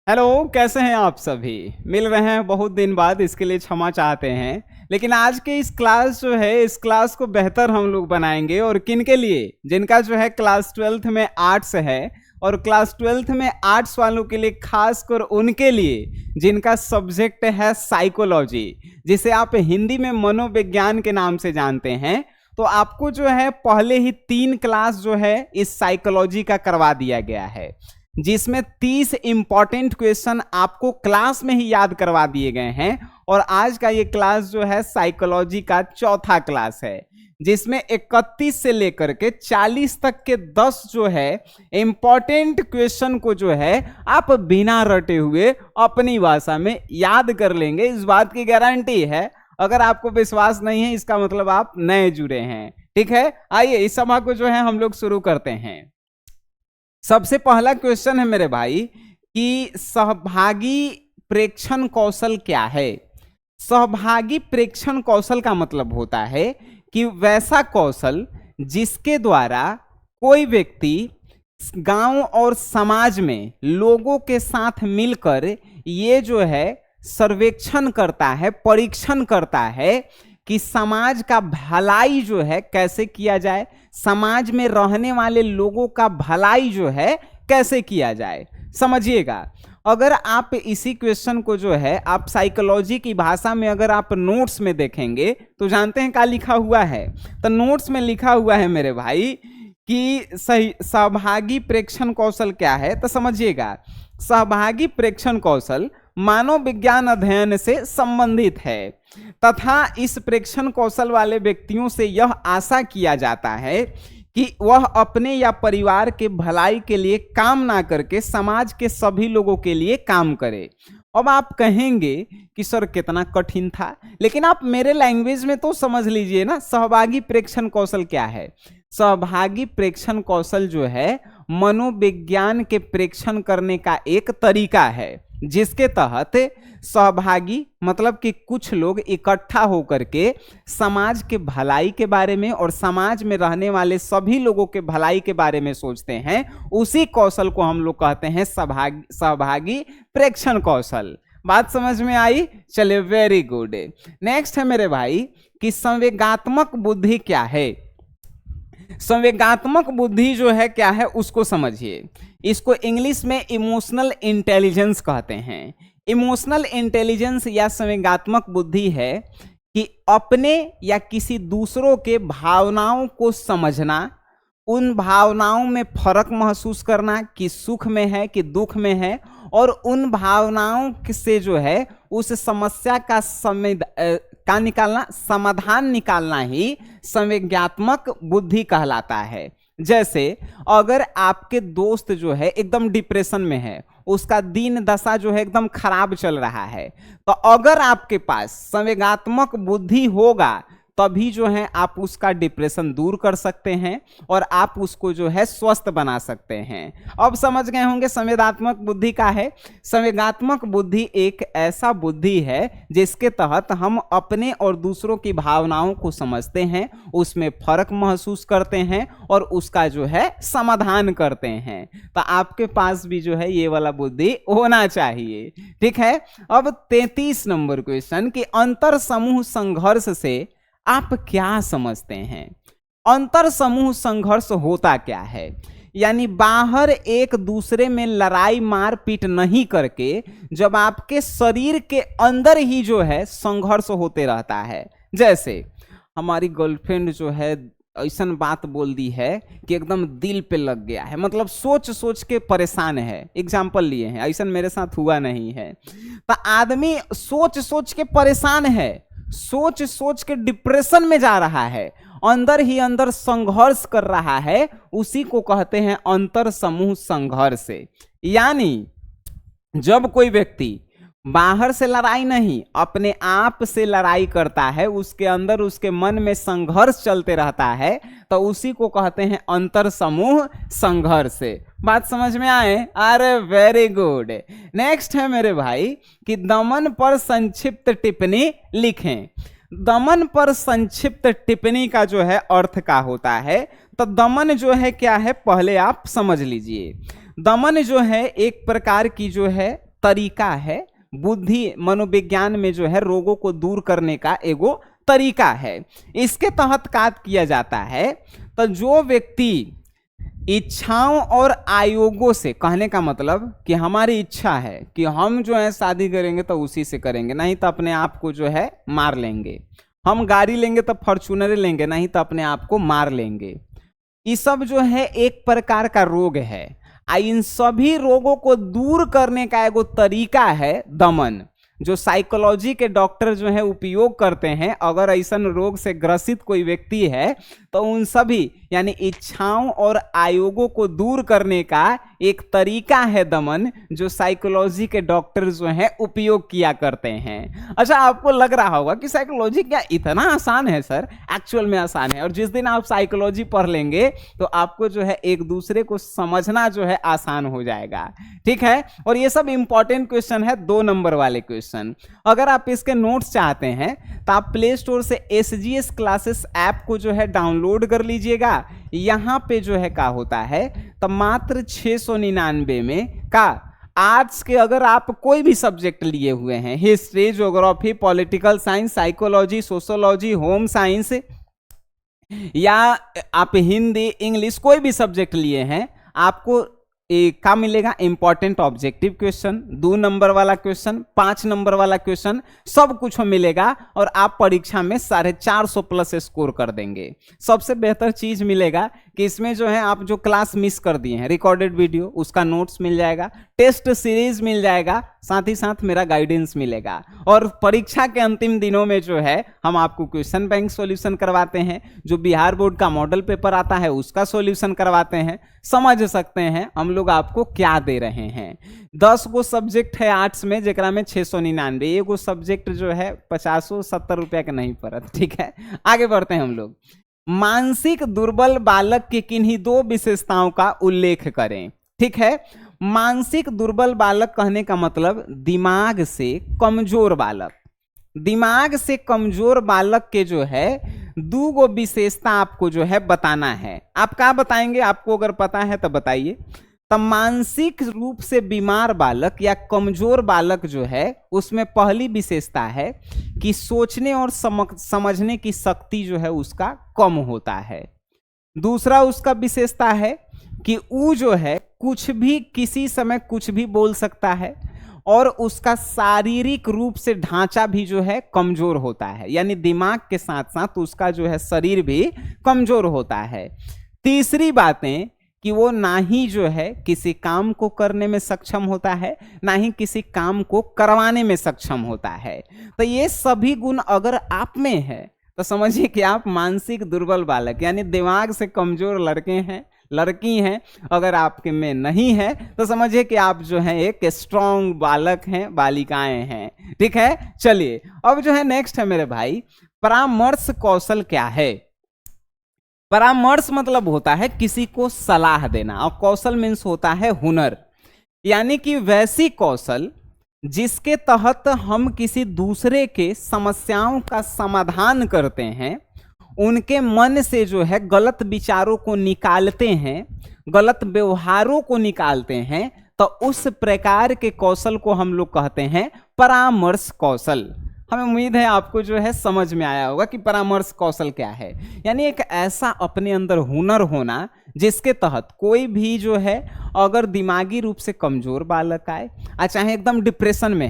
Hello, कैसे हैं आप सभी। मिल रहे हैं बहुत दिन बाद, इसके लिए क्षमा चाहते हैं। लेकिन आज के इस क्लास जो है, इस क्लास को बेहतर हम लोग बनाएंगे। और किन के लिए? जिनका जो है क्लास 12th में आर्ट्स है, और क्लास 12th में आर्ट्स वालों के लिए, खासकर उनके लिए जिनका सब्जेक्ट है साइकोलॉजी, जिसे आप हिंदी में मनोविज्ञान के नाम से जानते हैं। तो आपको जो है पहले ही 3 क्लास जो है इस साइकोलॉजी का करवा दिया गया है, जिसमें 30 इंपॉर्टेंट क्वेश्चन आपको क्लास में ही याद करवा दिए गए हैं। और आज का ये क्लास जो है साइकोलॉजी का चौथा क्लास है, जिसमें 31 से लेकर के 40 तक के 10 जो है इंपॉर्टेंट क्वेश्चन को जो है आप बिना रटे हुए अपनी भाषा में याद कर लेंगे। इस बात की गारंटी है। अगर आपको विश्वास नहीं है, इसका मतलब आप नए जुड़े हैं। ठीक है, आइए इस सभा को जो है हम लोग शुरू करते हैं। सबसे पहला क्वेश्चन है मेरे भाई कि सहभागी प्रेक्षण कौशल क्या है। सहभागी प्रेक्षण कौशल का मतलब होता है कि वैसा कौशल जिसके द्वारा कोई व्यक्ति गांव और समाज में लोगों के साथ मिलकर ये जो है सर्वेक्षण करता है, परीक्षण करता है कि समाज का भलाई जो है कैसे किया जाए, समाज में रहने वाले लोगों का भलाई जो है कैसे किया जाए। समझिएगा, अगर आप इसी क्वेश्चन को जो है आप साइकोलॉजी की भाषा में अगर आप नोट्स में देखेंगे तो जानते हैं क्या लिखा हुआ है। तो नोट्स में लिखा हुआ है मेरे भाई कि सहभागी प्रेक्षण कौशल क्या है। तो समझिएगा, सहभागी प्रेक्षण कौशल मानव विज्ञान अध्ययन से संबंधित है तथा इस प्रेक्षण कौशल वाले व्यक्तियों से यह आशा किया जाता है कि वह अपने या परिवार के भलाई के लिए काम ना करके समाज के सभी लोगों के लिए काम करे। अब आप कहेंगे कि सर कितना कठिन था, लेकिन आप मेरे लैंग्वेज में तो समझ लीजिए ना। सहभागी प्रेक्षण कौशल क्या है? सहभागी प्रेक्षण कौशल जो है मनोविज्ञान के प्रेक्षण करने का एक तरीका है, जिसके तहत सहभागी मतलब कि कुछ लोग इकट्ठा होकर के समाज के भलाई के बारे में और समाज में रहने वाले सभी लोगों के भलाई के बारे में सोचते हैं। उसी कौशल को हम लोग कहते हैं सहभागी प्रेक्षण कौशल। बात समझ में आई? चलिए, वेरी गुड। नेक्स्ट है मेरे भाई कि संवेगात्मक बुद्धि क्या है। संवेगात्मक बुद्धि जो है क्या है उसको समझिए। इसको इंग्लिश में इमोशनल इंटेलिजेंस कहते हैं। इमोशनल इंटेलिजेंस या संवेगात्मक बुद्धि है कि अपने या किसी दूसरों के भावनाओं को समझना, उन भावनाओं में फर्क महसूस करना कि सुख में है कि दुख में है, और उन भावनाओं से जो है उस समस्या का समाधान निकालना ही संवेगात्मक बुद्धि कहलाता है। जैसे अगर आपके दोस्त जो है एकदम डिप्रेशन में है, उसका दिन दशा जो है एकदम खराब चल रहा है, तो अगर आपके पास संवेगात्मक बुद्धि होगा तभी जो है आप उसका डिप्रेशन दूर कर सकते हैं और आप उसको जो है स्वस्थ बना सकते हैं। अब समझ गए होंगे संवेगात्मक बुद्धि का है। संवेगात्मक बुद्धि एक ऐसा बुद्धि है जिसके तहत हम अपने और दूसरों की भावनाओं को समझते हैं, उसमें फर्क महसूस करते हैं और उसका जो है समाधान करते हैं। तो आपके पास भी जो है ये वाला बुद्धि होना चाहिए। ठीक है, अब 33 नंबर क्वेश्चन कि अंतर समूह संघर्ष से आप क्या समझते हैं? अंतर समूह संघर्ष होता क्या है? यानी बाहर एक दूसरे में लड़ाई मारपीट नहीं करके जब आपके शरीर के अंदर ही जो है संघर्ष होते रहता है। जैसे हमारी गर्लफ्रेंड जो है ऐसा बात बोल दी है कि एकदम दिल पे लग गया है, मतलब सोच सोच के परेशान है। एग्जाम्पल लिए हैं, ऐसा मेरे साथ हुआ नहीं है। तो आदमी सोच सोच के परेशान है, सोच सोच के डिप्रेशन में जा रहा है, अंदर ही अंदर संघर्ष कर रहा है, उसी को कहते हैं अंतर समूह संघर्ष। यानी जब कोई व्यक्ति बाहर से लड़ाई नहीं, अपने आप से लड़ाई करता है, उसके अंदर उसके मन में संघर्ष चलते रहता है, तो उसी को कहते हैं अंतर समूह संघर्ष। बात समझ में आए? अरे वेरी गुड। नेक्स्ट है मेरे भाई कि दमन पर संक्षिप्त टिप्पणी लिखें। दमन पर संक्षिप्त टिप्पणी का जो है अर्थ क्या होता है? तो दमन जो है क्या है, पहले आप समझ लीजिए। दमन जो है एक प्रकार की जो है तरीका है, बुद्धि मनोविज्ञान में जो है रोगों को दूर करने का एगो तरीका है। इसके तहत कार्य किया जाता है। तो जो व्यक्ति इच्छाओं और आयोगों से, कहने का मतलब कि हमारी इच्छा है कि हम जो है शादी करेंगे तो उसी से करेंगे, नहीं तो अपने आप को जो है मार लेंगे। हम गाड़ी लेंगे तो फॉर्च्यूनर लेंगे, नहीं तो अपने आप को मार लेंगे। ये सब जो है एक प्रकार का रोग है। इन सभी रोगों को दूर करने का एगो तरीका है दमन, जो साइकोलॉजी के डॉक्टर जो है उपयोग करते हैं। अगर ऐसा रोग से ग्रसित कोई व्यक्ति है तो उन सभी यानी इच्छाओं और आयोगों को दूर करने का एक तरीका है दमन, जो साइकोलॉजी के डॉक्टर जो है उपयोग किया करते हैं। अच्छा, आपको लग रहा होगा कि साइकोलॉजी क्या इतना आसान है? सर एक्चुअल में आसान है, और जिस दिन आप साइकोलॉजी पढ़ लेंगे तो आपको जो है एक दूसरे को समझना जो है आसान हो जाएगा। ठीक है, और ये सब इंपॉर्टेंट क्वेश्चन है, 2 नंबर वाले क्वेश्चन। अगर आप इसके नोट्स चाहते हैं तो आप प्ले स्टोर से SGS क्लासेस ऐप को जो है डाउनलोड कर लीजिएगा। यहां पे जो है क्या होता है, तो मात्र 699 में का आर्ट्स के अगर आप कोई भी सब्जेक्ट लिए हुए हैं, history, geography, political science, psychology, sociology, home science, या आप हिंदी, इंग्लिश कोई भी सब्जेक्ट लिए हैं, आपको क्या मिलेगा? इंपॉर्टेंट ऑब्जेक्टिव क्वेश्चन, 2 नंबर वाला क्वेश्चन, 5 नंबर वाला क्वेश्चन, सब कुछ मिलेगा और आप परीक्षा में 450 प्लस स्कोर कर देंगे। सबसे बेहतर चीज मिलेगा कि इसमें जो है आप जो क्लास मिस कर दिए हैं, रिकॉर्डेड वीडियो, उसका नोट्स मिल जाएगा, टेस्ट सीरीज मिल जाएगा, साथ ही साथ मेरा गाइडेंस मिलेगा। और परीक्षा के अंतिम दिनों में जो है हम आपको क्वेश्चन बैंक सॉल्यूशन करवाते हैं, जो बिहार बोर्ड का मॉडल पेपर आता है उसका सॉल्यूशन करवाते हैं। समझ सकते हैं हम लोग आपको क्या दे रहे हैं। 10 गो सब्जेक्ट है आर्ट्स में, जेकरा में 699, एगो सब्जेक्ट जो है 50-70 रुपया के नहीं पड़त। ठीक है, आगे बढ़ते हैं हम लोग। मानसिक दुर्बल बालक की किन्हीं 2 विशेषताओं का उल्लेख करें। ठीक है, मानसिक दुर्बल बालक कहने का मतलब दिमाग से कमजोर बालक। दिमाग से कमजोर बालक के जो है 2 गो विशेषता आपको जो है बताना है। आप क्या बताएंगे? आपको अगर पता है तो बताइए। तो मानसिक रूप से बीमार बालक या कमजोर बालक जो है, उसमें पहली विशेषता है कि सोचने और समझने की शक्ति जो है उसका कम होता है। दूसरा उसका विशेषता है कि वो जो है कुछ भी किसी समय कुछ भी बोल सकता है, और उसका शारीरिक रूप से ढांचा भी जो है कमजोर होता है, यानी दिमाग के साथ साथ उसका जो है शरीर भी कमजोर होता है। तीसरी बातें कि वो ना ही जो है किसी काम को करने में सक्षम होता है, ना ही किसी काम को करवाने में सक्षम होता है। तो ये सभी गुण अगर आप में है तो समझिए कि आप मानसिक दुर्बल बालक यानी दिमाग से कमजोर लड़के हैं, लड़की हैं। अगर आपके में नहीं है तो समझिए कि आप जो है एक स्ट्रॉन्ग बालक हैं, बालिकाएं हैं। ठीक है, चलिए अब जो है नेक्स्ट है मेरे भाई, परामर्श कौशल क्या है? परामर्श मतलब होता है किसी को सलाह देना, और कौशल मीन्स होता है हुनर, यानी कि वैसी कौशल जिसके तहत हम किसी दूसरे के समस्याओं का समाधान करते हैं, उनके मन से जो है गलत विचारों को निकालते हैं, गलत व्यवहारों को निकालते हैं, तो उस प्रकार के कौशल को हम लोग कहते हैं परामर्श कौशल। हमें उम्मीद है आपको जो है समझ में आया होगा कि परामर्श कौशल क्या है। यानी एक ऐसा अपने अंदर हुनर होना जिसके तहत कोई भी जो है अगर दिमागी रूप से कमजोर बालक आए, चाहे एकदम डिप्रेशन में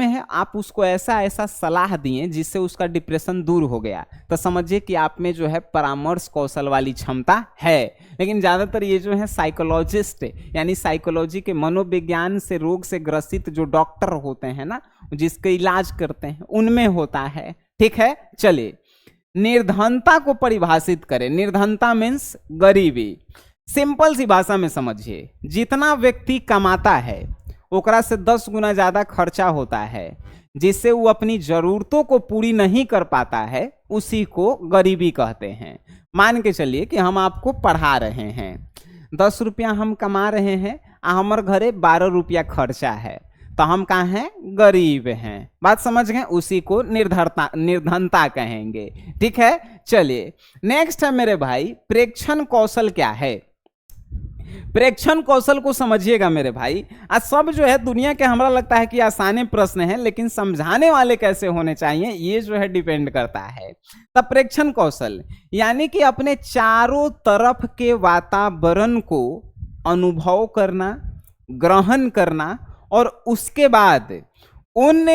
है, आप उसको ऐसा सलाह दिए जिससे उसका डिप्रेशन दूर हो गया, तो समझिए कि आप में जो है परामर्श कौशल वाली क्षमता है। लेकिन ज़्यादातर ये जो है साइकोलॉजिस्ट यानी साइकोलॉजी के मनोविज्ञान से रोग से ग्रसित जो डॉक्टर होते हैं ना, जिसके इलाज करते हैं, उनमें होता है। ठीक है, चलिए निर्धनता को परिभाषित करें। निर्धनता मीन्स गरीबी। सिंपल सी भाषा में समझिए, जितना व्यक्ति कमाता है ओकरा से 10 गुना ज्यादा खर्चा होता है, जिससे वो अपनी जरूरतों को पूरी नहीं कर पाता है, उसी को गरीबी कहते हैं। मान के चलिए कि हम आपको पढ़ा रहे हैं, 10 रुपया हम कमा रहे हैं, हमारे घरे 12 रुपया खर्चा है, तो हम कहाँ हैं, गरीब हैं। बात समझ गए, उसी को निर्धनता कहेंगे। ठीक है, चलिए नेक्स्ट है मेरे भाई, प्रेक्षण कौशल क्या है। प्रेक्षण कौशल को समझिएगा मेरे भाई। आज सब जो है दुनिया के हमरा लगता है कि आसानी प्रश्न है, लेकिन समझाने वाले कैसे होने चाहिए ये जो है डिपेंड करता है। तब प्रेक्षण कौशल यानी कि अपने चारों तरफ के वातावरण को अनुभव करना, ग्रहण करना और उसके बाद उन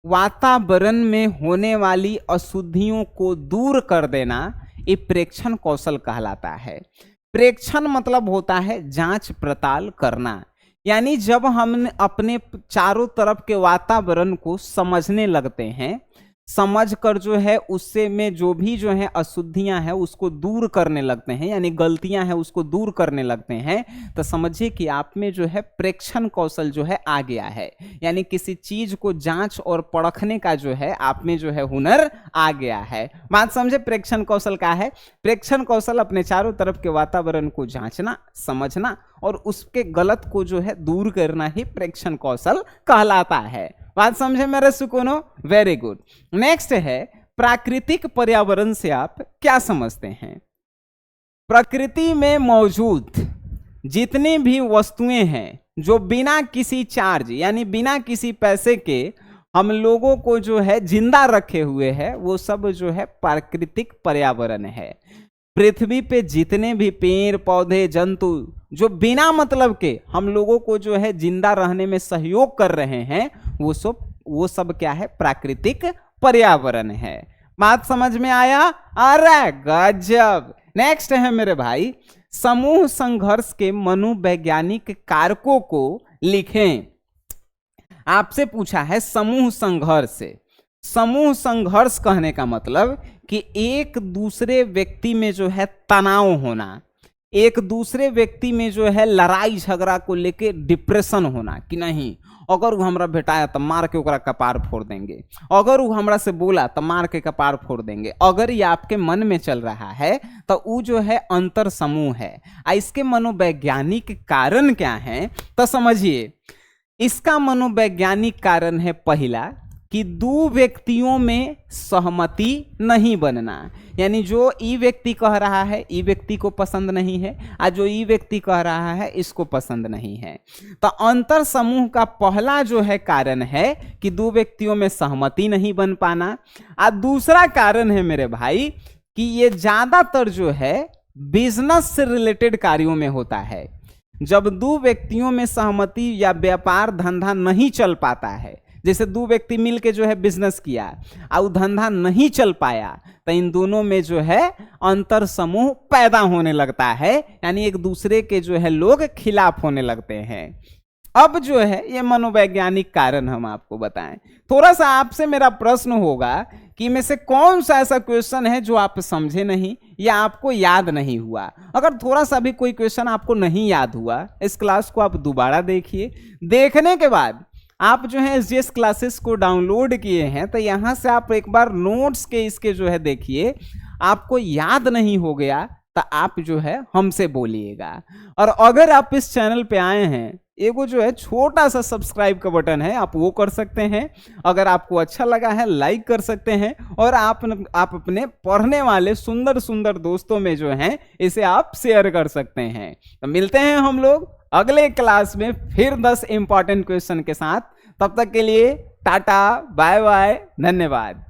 वातावरण में होने वाली अशुद्धियों को दूर कर देना, ये प्रेक्षण कौशल कहलाता है। प्रेक्षण मतलब होता है जांच पड़ताल करना, यानी जब हम अपने चारों तरफ के वातावरण को समझने लगते हैं, समझ कर जो है उससे में जो भी जो है अशुद्धियां हैं उसको दूर करने लगते हैं, यानी गलतियां हैं उसको दूर करने लगते हैं, तो समझिए कि आप में जो है प्रेक्षण कौशल जो है आ गया है। यानी किसी चीज को जांच और परखने का जो है आप में जो है हुनर आ गया है। बात समझे, प्रेक्षण कौशल का है, प्रेक्षण कौशल अपने चारों तरफ के वातावरण को जांचना, समझना और उसके गलत को जो है दूर करना ही प्रेक्षण कौशल कहलाता है। बात समझे मेरे सुकूनो, वेरी गुड। नेक्स्ट है, प्राकृतिक पर्यावरण से आप क्या समझते हैं। प्रकृति में मौजूद जितनी भी वस्तुएं हैं जो बिना किसी चार्ज यानी बिना किसी पैसे के हम लोगों को जो है जिंदा रखे हुए हैं, वो सब जो है प्राकृतिक पर्यावरण है। पृथ्वी पे जितने भी पेड़ पौधे जंतु जो बिना मतलब के हम लोगों को जो है जिंदा रहने में सहयोग कर रहे हैं, वो सब क्या है, प्राकृतिक पर्यावरण है। बात समझ में आया, अरे गजब। नेक्स्ट है मेरे भाई, समूह संघर्ष के मनोवैज्ञानिक कारकों को लिखें। आपसे पूछा है समूह संघर्ष से। समूह संघर्ष कहने का मतलब कि एक दूसरे व्यक्ति में जो है तनाव होना, एक दूसरे व्यक्ति में जो है लड़ाई झगड़ा को लेके डिप्रेशन होना कि नहीं अगर वो हमरा भेटाया तो मार के ओकरा कपार फोड़ देंगे, अगर वो हमरा से बोला तो मार के कपार फोड़ देंगे, अगर ये आपके मन में चल रहा है तो वो जो है अंतर समूह है। इसके मनोवैज्ञानिक कारण क्या है तो समझिए, इसका मनोवैज्ञानिक कारण है पहला कि दो व्यक्तियों में सहमति नहीं बनना, यानी जो ई व्यक्ति कह रहा है ई व्यक्ति को पसंद नहीं है और जो ई व्यक्ति कह रहा है इसको पसंद नहीं है। तो अंतर समूह का पहला जो है कारण है कि दो व्यक्तियों में सहमति नहीं बन पाना। और दूसरा कारण है मेरे भाई कि ये ज्यादातर जो है बिजनेस से रिलेटेड कार्यों में होता है। जब दो व्यक्तियों में सहमति या व्यापार धंधा नहीं चल पाता है, जैसे दो व्यक्ति मिलके जो है बिजनेस किया और धंधा नहीं चल पाया, तो इन दोनों में जो है अंतर समूह पैदा होने लगता है, यानी एक दूसरे के जो है लोग खिलाफ होने लगते हैं। अब जो है ये मनोवैज्ञानिक कारण हम आपको बताएं। थोड़ा सा आपसे मेरा प्रश्न होगा कि में से कौन सा ऐसा क्वेश्चन है जो आप समझे नहीं या आपको याद नहीं हुआ। अगर थोड़ा सा भी कोई क्वेश्चन आपको नहीं याद हुआ, इस क्लास को आप दोबारा देखिए। देखने के बाद आप जो है SGS क्लासेस को डाउनलोड किए हैं तो यहाँ से आप एक बार नोट्स के इसके जो है देखिए, आपको याद नहीं हो गया तो आप जो है हमसे बोलिएगा। और अगर आप इस चैनल पे आए हैं, एगो जो है छोटा सा सब्सक्राइब का बटन है, आप वो कर सकते हैं। अगर आपको अच्छा लगा है लाइक कर सकते हैं और आप अपने पढ़ने वाले सुंदर सुंदर दोस्तों में जो है इसे आप शेयर कर सकते हैं। तो मिलते हैं हम लोग अगले क्लास में फिर 10 इंपॉर्टेंट क्वेश्चन के साथ। तब तक के लिए टाटा बाय बाय, धन्यवाद।